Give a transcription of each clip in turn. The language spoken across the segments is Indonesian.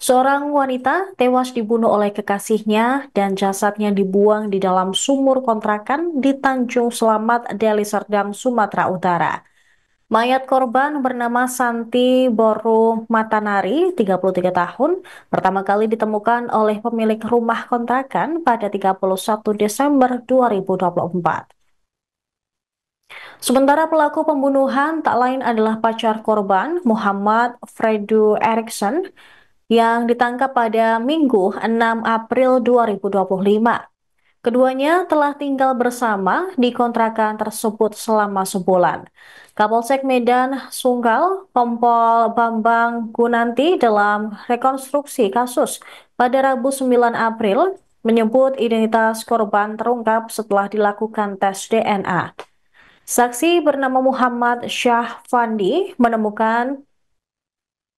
Seorang wanita tewas dibunuh oleh kekasihnya dan jasadnya dibuang di dalam sumur kontrakan di Tanjung Selamat, Deli Serdang, Sumatera Utara. Mayat korban bernama Santi Boru Matanari, 33 tahun, pertama kali ditemukan oleh pemilik rumah kontrakan pada 31 Desember 2024. Sementara pelaku pembunuhan tak lain adalah pacar korban, Muhammad Fredu Erikson, yang ditangkap pada Minggu 6 April 2025. Keduanya telah tinggal bersama di kontrakan tersebut selama sebulan. Kapolsek Medan Sunggal, Kompol Bambang Gunanti dalam rekonstruksi kasus pada Rabu 9 April menyebut identitas korban terungkap setelah dilakukan tes DNA. Saksi bernama Muhammad Syah Fandi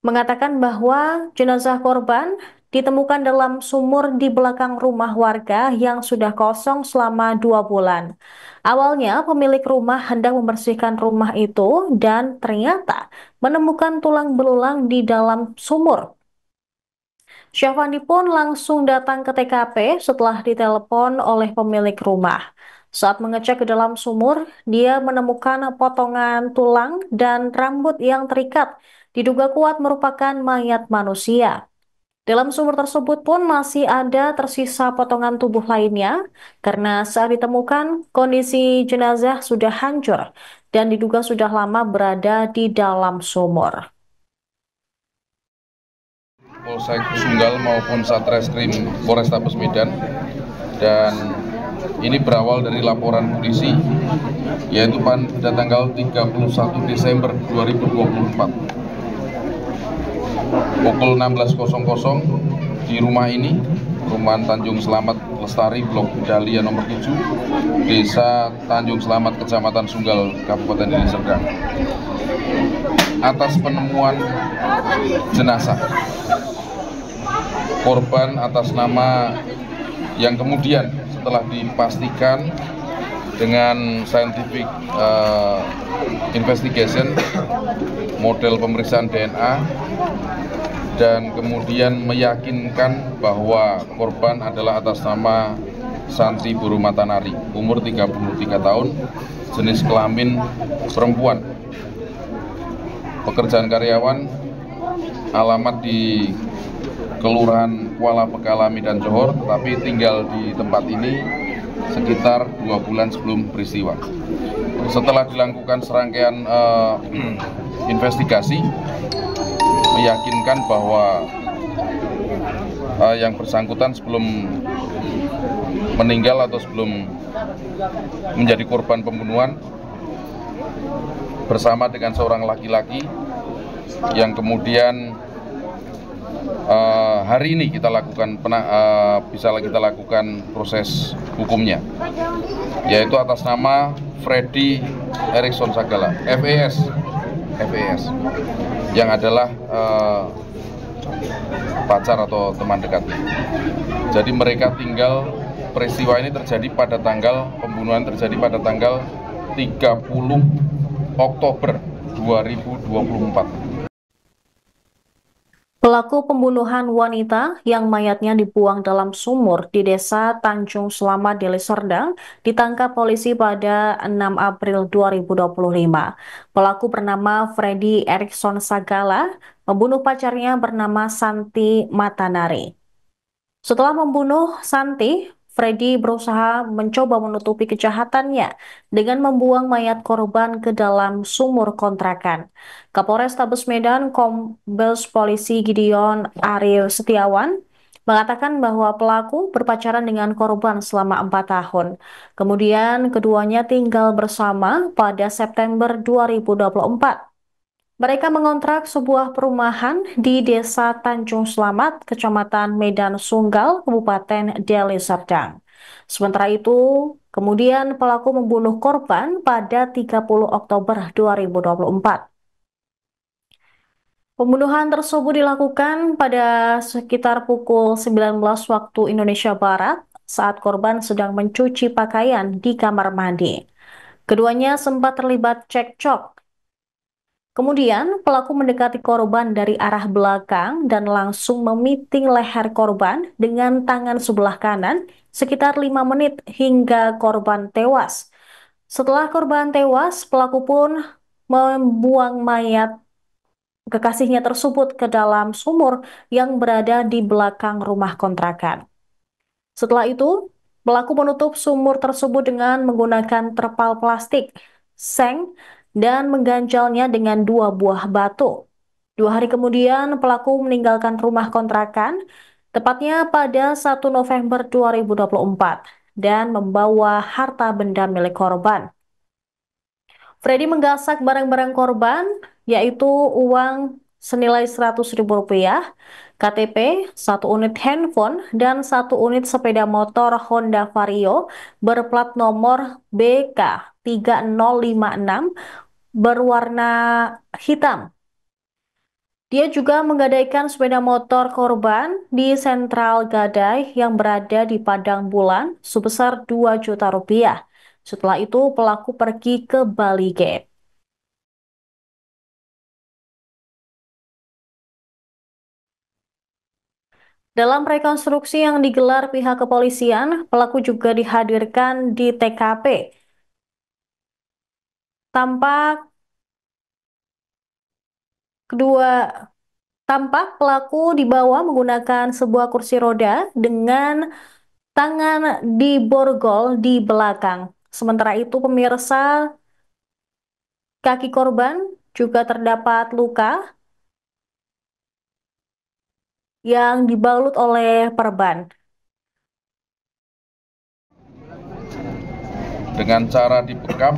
mengatakan bahwa jenazah korban ditemukan dalam sumur di belakang rumah warga yang sudah kosong selama 2 bulan. Awalnya pemilik rumah hendak membersihkan rumah itu dan ternyata menemukan tulang belulang di dalam sumur. Syafandi pun langsung datang ke TKP setelah ditelepon oleh pemilik rumah. Saat mengecek ke dalam sumur, dia menemukan potongan tulang dan rambut yang terikat, diduga kuat merupakan mayat manusia. Dalam sumur tersebut pun masih ada tersisa potongan tubuh lainnya, karena saat ditemukan kondisi jenazah sudah hancur dan diduga sudah lama berada di dalam sumur. Polsek Sunggal maupun Satreskrim Polrestabes Medan, dan ini berawal dari laporan polisi yaitu pada tanggal 31 Desember 2024 pukul 16.00 di rumah ini, Perumahan Tanjung Selamat Lestari, Blok Dahlia nomor 7, Desa Tanjung Selamat, Kecamatan Sunggal, Kabupaten Deli Serdang. Atas penemuan jenazah korban atas nama yang kemudian setelah dipastikan dengan scientific investigation, model pemeriksaan DNA, dan kemudian meyakinkan bahwa korban adalah atas nama Santi Boru Matanari, umur 33 tahun, jenis kelamin perempuan, pekerjaan karyawan, alamat di Kelurahan Kuala Pekalami dan Johor, tetapi tinggal di tempat ini sekitar 2 bulan sebelum peristiwa. Setelah dilakukan serangkaian investigasi, meyakinkan bahwa yang bersangkutan sebelum meninggal atau sebelum menjadi korban pembunuhan bersama dengan seorang laki-laki yang kemudian hari ini kita lakukan kita lakukan proses hukumnya, yaitu atas nama Freddy Erikson Sagala, FES, yang adalah pacar atau teman dekatnya. Jadi mereka peristiwa ini terjadi pada pembunuhan terjadi pada tanggal 30 Oktober 2024. Pelaku pembunuhan wanita yang mayatnya dibuang dalam sumur di Desa Tanjung Selamat, Deli Serdang ditangkap polisi pada 6 April 2025. Pelaku bernama Freddy Erikson Sagala membunuh pacarnya bernama Santi Matanari. Setelah membunuh Santi, Freddy berusaha mencoba menutupi kejahatannya dengan membuang mayat korban ke dalam sumur kontrakan. Kapolrestabes Medan Kombes Polisi Gideon Ariel Setiawan mengatakan bahwa pelaku berpacaran dengan korban selama 4 tahun. Kemudian keduanya tinggal bersama pada September 2024. Mereka mengontrak sebuah perumahan di Desa Tanjung Selamat, Kecamatan Medan Sunggal, Kabupaten Deli Serdang. Sementara itu, kemudian pelaku membunuh korban pada 30 Oktober 2024. Pembunuhan tersebut dilakukan pada sekitar pukul 19 waktu Indonesia Barat saat korban sedang mencuci pakaian di kamar mandi. Keduanya sempat terlibat cekcok. Kemudian, pelaku mendekati korban dari arah belakang dan langsung memiting leher korban dengan tangan sebelah kanan sekitar 5 menit hingga korban tewas. Setelah korban tewas, pelaku pun membuang mayat kekasihnya tersebut ke dalam sumur yang berada di belakang rumah kontrakan. Setelah itu, pelaku menutup sumur tersebut dengan menggunakan terpal plastik, seng, dan mengganjalnya dengan 2 buah batu. 2 hari kemudian, pelaku meninggalkan rumah kontrakan, tepatnya pada 1 November 2024, dan membawa harta benda milik korban. Freddy menggasak barang-barang korban, yaitu uang senilai Rp100.000, KTP, 1 unit handphone, dan 1 unit sepeda motor Honda Vario berplat nomor BK3056 berwarna hitam. Dia juga menggadaikan sepeda motor korban di Sentral Gadai yang berada di Padang Bulan sebesar Rp2 juta. Setelah itu pelaku pergi ke Bali Gate. Dalam rekonstruksi yang digelar pihak kepolisian, pelaku juga dihadirkan di TKP. Tampak kedua Tampak pelaku dibawa menggunakan sebuah kursi roda dengan tangan diborgol di belakang. Sementara itu, pemirsa, kaki korban juga terdapat luka yang dibalut oleh perban. Dengan cara dibekap,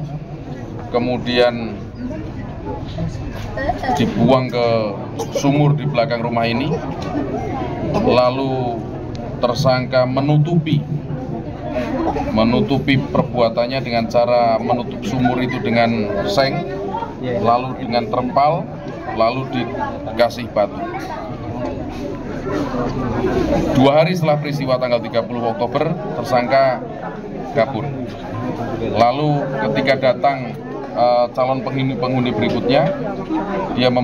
kemudian dibuang ke sumur di belakang rumah ini, lalu tersangka menutupi perbuatannya dengan cara menutup sumur itu dengan seng, lalu dengan terpal, lalu dikasih batu. 2 hari setelah peristiwa tanggal 30 Oktober, tersangka kabur. Lalu ketika datang calon penghuni berikutnya, dia mau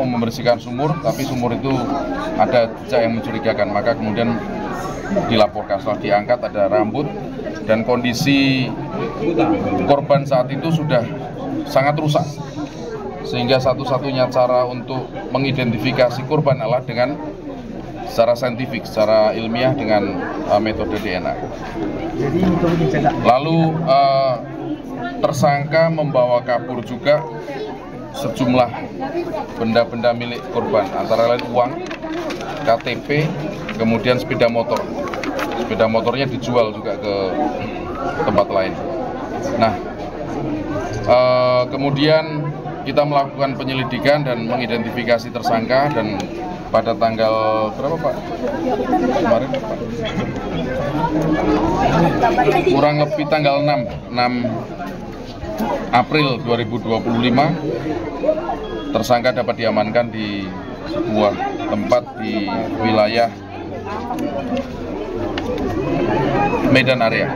membersihkan sumur, tapi sumur itu ada jejak yang mencurigakan, maka kemudian dilaporkan. Setelah diangkat ada rambut, dan kondisi korban saat itu sudah sangat rusak, sehingga satu-satunya cara untuk mengidentifikasi korban adalah dengan secara saintifik, secara ilmiah dengan metode DNA. Lalu tersangka membawa kabur juga sejumlah benda-benda milik korban, antara lain uang, KTP, kemudian sepeda motor. Sepeda motornya dijual juga ke tempat lain. Nah, kemudian kita melakukan penyelidikan dan mengidentifikasi tersangka, dan pada tanggal berapa Pak? Kemarin Pak? Kurang lebih tanggal 6 April 2025, tersangka dapat diamankan di sebuah tempat di wilayah Medan area.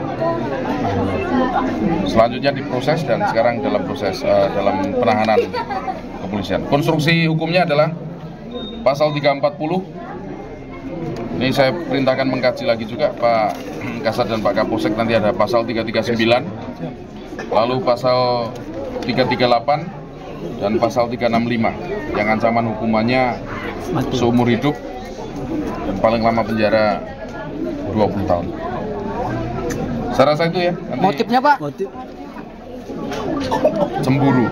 Selanjutnya diproses dan sekarang dalam proses dalam penahanan kepolisian. Konstruksi hukumnya adalah pasal 340. Ini saya perintahkan mengkaji lagi juga Pak Kasat dan Pak Kapolsek, nanti ada pasal 339, lalu pasal 338 dan pasal 365 yang ancaman hukumannya seumur hidup dan paling lama penjara 20 tahun. Saya rasa itu ya. Nanti motifnya Pak? Cemburu,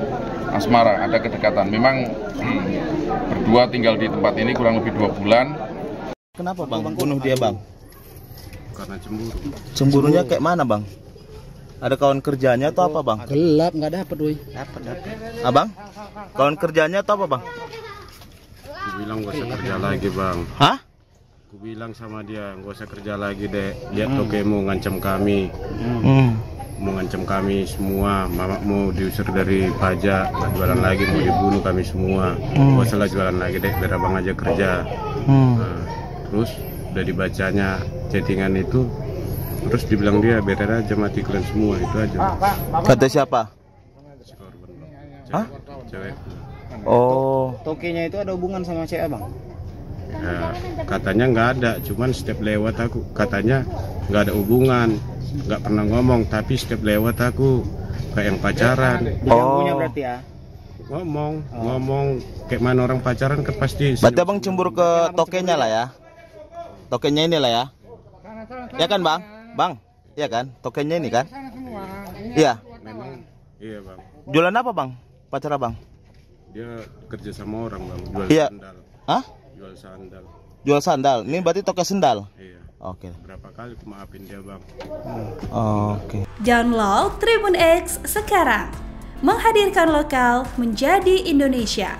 asmara, ada kedekatan. Memang berdua tinggal di tempat ini kurang lebih 2 bulan. Kenapa Bang bunuh dia Bang? Karena cemburu. Cemburunya kayak mana Bang? Ada kawan kerjanya atau apa Bang? Gelap, nggak dapet woi. Dapat. Abang? Kawan kerjanya atau apa Bang? Aku bilang gak usah kerja lagi Bang. Hah? Aku bilang sama dia gak usah kerja lagi dek. Lihat tokemu ngancam kami. Mau ngancam kami semua. Mama mau diusir dari pajak, gak jualan lagi, mau dibunuh kami semua. Gak usah lah jualan lagi dek, biar abang aja kerja. Nah, terus udah dibacanya chattingan itu, terus dibilang dia biarin aja mati kalian semua, itu aja. Kata siapa? Si korban Bang. Hah? cewek. Oh. Tokenya itu ada hubungan sama cewek bang? Ya, katanya nggak ada, cuman setiap lewat aku katanya nggak ada hubungan, nggak pernah ngomong, tapi setiap lewat aku kayak yang pacaran. Diganggunya berarti ya? Ngomong kayak mana orang pacaran kan pasti. Berarti abang cemburu ke tokenya lah ya? Tokenya ini lah ya? Ya kan bang? Bang? Iya kan? Tokenya ini kan? Iya. Memang iya bang. Jualan apa bang? Pacar abang? Dia kerja sama orang bang, jual Iya. sandal. Hah? Jual sandal. Jual sandal. Ini berarti toko sendal. Iya. Oke. Berapa kali aku maafin dia bang. Oke. Download Tribun X sekarang. Menghadirkan lokal menjadi Indonesia.